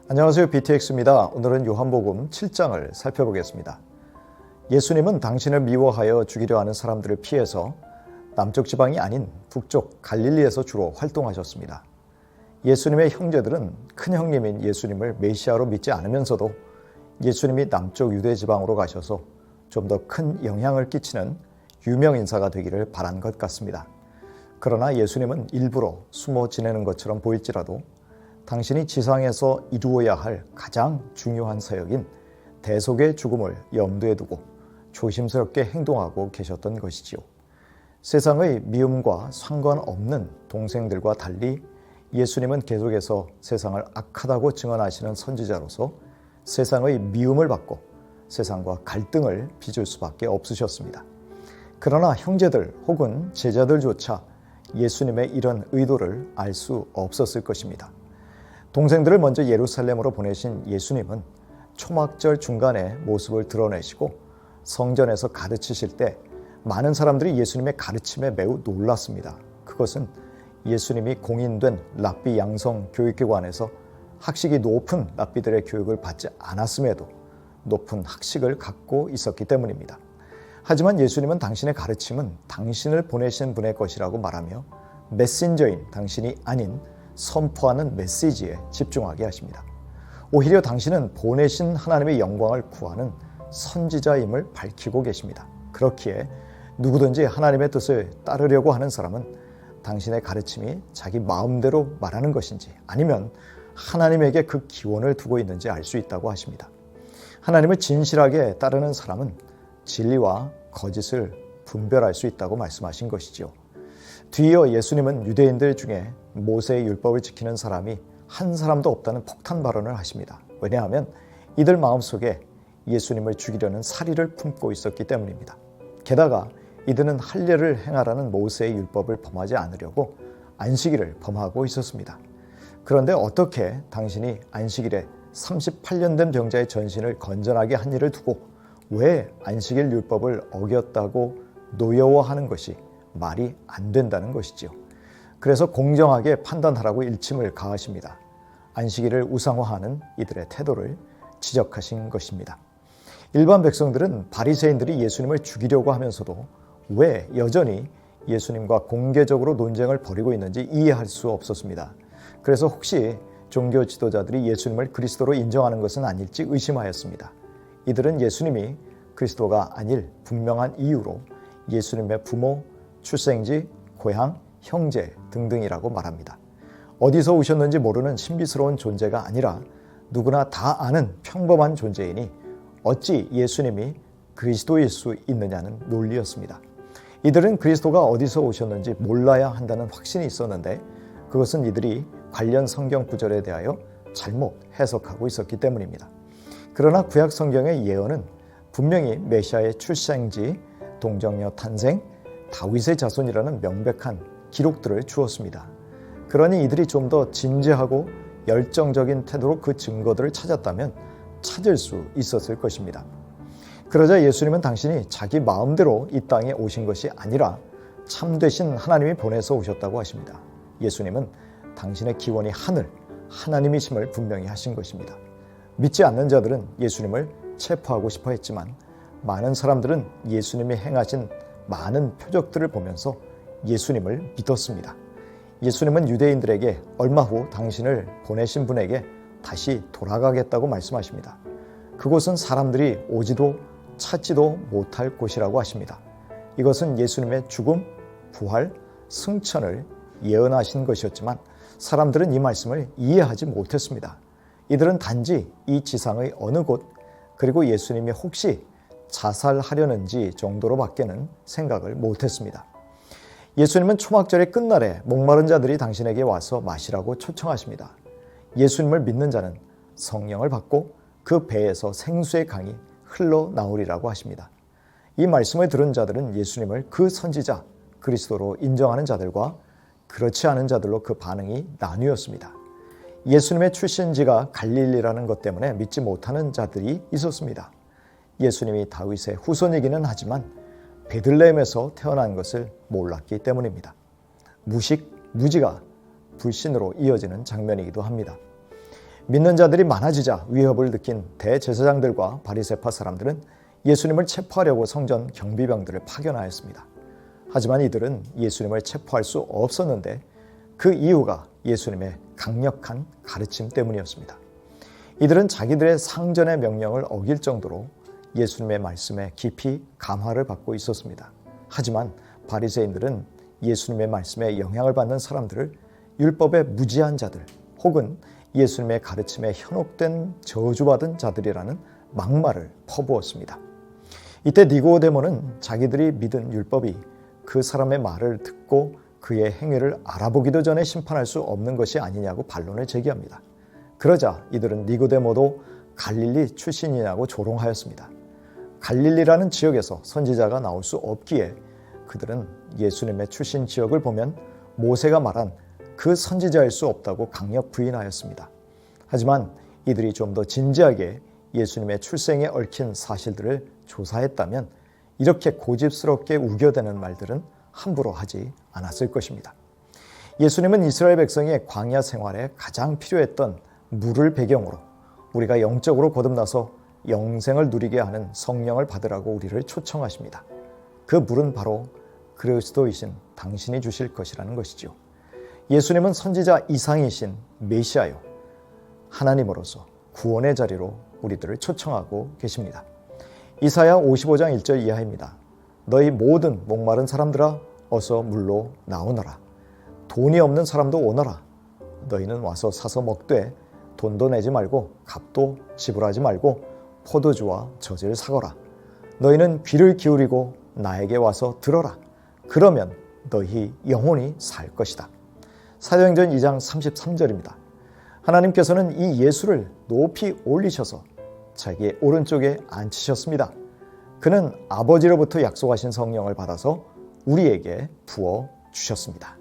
안녕하세요. BTX입니다. 오늘은 요한복음 7장을 살펴보겠습니다. 예수님은 당신을 미워하여 죽이려 하는 사람들을 피해서 남쪽 지방이 아닌 북쪽 갈릴리에서 주로 활동하셨습니다. 예수님의 형제들은 큰 형님인 예수님을 메시아로 믿지 않으면서도 예수님이 남쪽 유대 지방으로 가셔서 좀 더 큰 영향을 끼치는 유명 인사가 되기를 바란 것 같습니다. 그러나 예수님은 일부러 숨어 지내는 것처럼 보일지라도 당신이 지상에서 이루어야 할 가장 중요한 사역인 대속의 죽음을 염두에 두고 조심스럽게 행동하고 계셨던 것이지요. 세상의 미움과 상관없는 동생들과 달리 예수님은 계속해서 세상을 악하다고 증언하시는 선지자로서 세상의 미움을 받고 세상과 갈등을 빚을 수밖에 없으셨습니다. 그러나 형제들 혹은 제자들조차 예수님의 이런 의도를 알 수 없었을 것입니다. 동생들을 먼저 예루살렘으로 보내신 예수님은 초막절 중간에 모습을 드러내시고 성전에서 가르치실 때 많은 사람들이 예수님의 가르침에 매우 놀랐습니다. 그것은 예수님이 공인된 랍비 양성 교육기관에서 학식이 높은 랍비들의 교육을 받지 않았음에도 높은 학식을 갖고 있었기 때문입니다. 하지만 예수님은 당신의 가르침은 당신을 보내신 분의 것이라고 말하며 메신저인 당신이 아닌 선포하는 메시지에 집중하게 하십니다. 오히려 당신은 보내신 하나님의 영광을 구하는 선지자임을 밝히고 계십니다. 그렇기에 누구든지 하나님의 뜻을 따르려고 하는 사람은 당신의 가르침이 자기 마음대로 말하는 것인지 아니면 하나님에게 그 기원을 두고 있는지 알 수 있다고 하십니다. 하나님을 진실하게 따르는 사람은 진리와 거짓을 분별할 수 있다고 말씀하신 것이죠. 뒤이어 예수님은 유대인들 중에 모세의 율법을 지키는 사람이 한 사람도 없다는 폭탄 발언을 하십니다. 왜냐하면 이들 마음속에 예수님을 죽이려는 살의를 품고 있었기 때문입니다. 게다가 이들은 할례를 행하라는 모세의 율법을 범하지 않으려고 안식일을 범하고 있었습니다. 그런데 어떻게 당신이 안식일에 38년 된 병자의 전신을 건전하게 한 일을 두고 왜 안식일 율법을 어겼다고 노여워하는 것이 말이 안 된다는 것이지요. 그래서 공정하게 판단하라고 일침을 가하십니다. 안식일을 우상화하는 이들의 태도를 지적하신 것입니다. 일반 백성들은 바리새인들이 예수님을 죽이려고 하면서도 왜 여전히 예수님과 공개적으로 논쟁을 벌이고 있는지 이해할 수 없었습니다. 그래서 혹시 종교 지도자들이 예수님을 그리스도로 인정하는 것은 아닐지 의심하였습니다. 이들은 예수님이 그리스도가 아닐 분명한 이유로 예수님의 부모, 출생지, 고향, 형제 등등이라고 말합니다. 어디서 오셨는지 모르는 신비스러운 존재가 아니라 누구나 다 아는 평범한 존재이니 어찌 예수님이 그리스도일 수 있느냐는 논리였습니다. 이들은 그리스도가 어디서 오셨는지 몰라야 한다는 확신이 있었는데 그것은 이들이 관련 성경 구절에 대하여 잘못 해석하고 있었기 때문입니다. 그러나 구약 성경의 예언은 분명히 메시아의 출생지, 동정녀 탄생, 다윗의 자손이라는 명백한 기록들을 주었습니다. 그러니 이들이 좀 더 진지하고 열정적인 태도로 그 증거들을 찾았다면 찾을 수 있었을 것입니다. 그러자 예수님은 당신이 자기 마음대로 이 땅에 오신 것이 아니라 참되신 하나님이 보내서 오셨다고 하십니다. 예수님은 당신의 기원이 하나님이심을 분명히 하신 것입니다. 믿지 않는 자들은 예수님을 체포하고 싶어 했지만 많은 사람들은 예수님이 행하신 많은 표적들을 보면서 예수님을 믿었습니다. 예수님은 유대인들에게 얼마 후 당신을 보내신 분에게 다시 돌아가겠다고 말씀하십니다. 그곳은 사람들이 오지도 찾지도 못할 곳이라고 하십니다. 이것은 예수님의 죽음, 부활, 승천을 예언하신 것이었지만 사람들은 이 말씀을 이해하지 못했습니다. 이들은 단지 이 지상의 어느 곳 그리고 예수님이 혹시 자살하려는지 정도로 밖에는 생각을 못했습니다. 예수님은 초막절의 끝날에 목마른 자들이 당신에게 와서 마시라고 초청하십니다. 예수님을 믿는 자는 성령을 받고 그 배에서 생수의 강이 흘러나오리라고 하십니다. 이 말씀을 들은 자들은 예수님을 그 선지자 그리스도로 인정하는 자들과 그렇지 않은 자들로 그 반응이 나뉘었습니다. 예수님의 출신지가 갈릴리라는 것 때문에 믿지 못하는 자들이 있었습니다. 예수님이 다윗의 후손이기는 하지만 베들레헴에서 태어난 것을 몰랐기 때문입니다. 무식, 무지가 불신으로 이어지는 장면이기도 합니다. 믿는 자들이 많아지자 위협을 느낀 대제사장들과 바리새파 사람들은 예수님을 체포하려고 성전 경비병들을 파견하였습니다. 하지만 이들은 예수님을 체포할 수 없었는데 그 이유가 예수님의 강력한 가르침 때문이었습니다. 이들은 자기들의 상전의 명령을 어길 정도로 예수님의 말씀에 깊이 감화를 받고 있었습니다. 하지만 바리새인들은 예수님의 말씀에 영향을 받는 사람들을 율법의 무지한 자들 혹은 예수님의 가르침에 현혹된 저주받은 자들이라는 막말을 퍼부었습니다. 이때 니고데모는 자기들이 믿은 율법이 그 사람의 말을 듣고 그의 행위를 알아보기도 전에 심판할 수 없는 것이 아니냐고 반론을 제기합니다. 그러자 이들은 니고데모도 갈릴리 출신이냐고 조롱하였습니다. 갈릴리라는 지역에서 선지자가 나올 수 없기에 그들은 예수님의 출신 지역을 보면 모세가 말한 그 선지자일 수 없다고 강력 부인하였습니다. 하지만 이들이 좀 더 진지하게 예수님의 출생에 얽힌 사실들을 조사했다면 이렇게 고집스럽게 우겨대는 말들은 함부로 하지 않았을 것입니다. 예수님은 이스라엘 백성의 광야 생활에 가장 필요했던 물을 배경으로 우리가 영적으로 거듭나서 영생을 누리게 하는 성령을 받으라고 우리를 초청하십니다. 그 물은 바로 그리스도이신 당신이 주실 것이라는 것이죠. 예수님은 선지자 이상이신 메시아요, 하나님으로서 구원의 자리로 우리들을 초청하고 계십니다. 이사야 55장 1절 이하입니다. 너희 모든 목마른 사람들아 어서 물로 나오너라. 돈이 없는 사람도 오너라. 너희는 와서 사서 먹되 돈도 내지 말고 값도 지불하지 말고 포도주와 젖을 사거라. 너희는 귀를 기울이고 나에게 와서 들어라. 그러면 너희 영혼이 살 것이다. 사도행전 2장 33절입니다. 하나님께서는 이 예수를 높이 올리셔서 자기의 오른쪽에 앉히셨습니다. 그는 아버지로부터 약속하신 성령을 받아서 우리에게 부어 주셨습니다.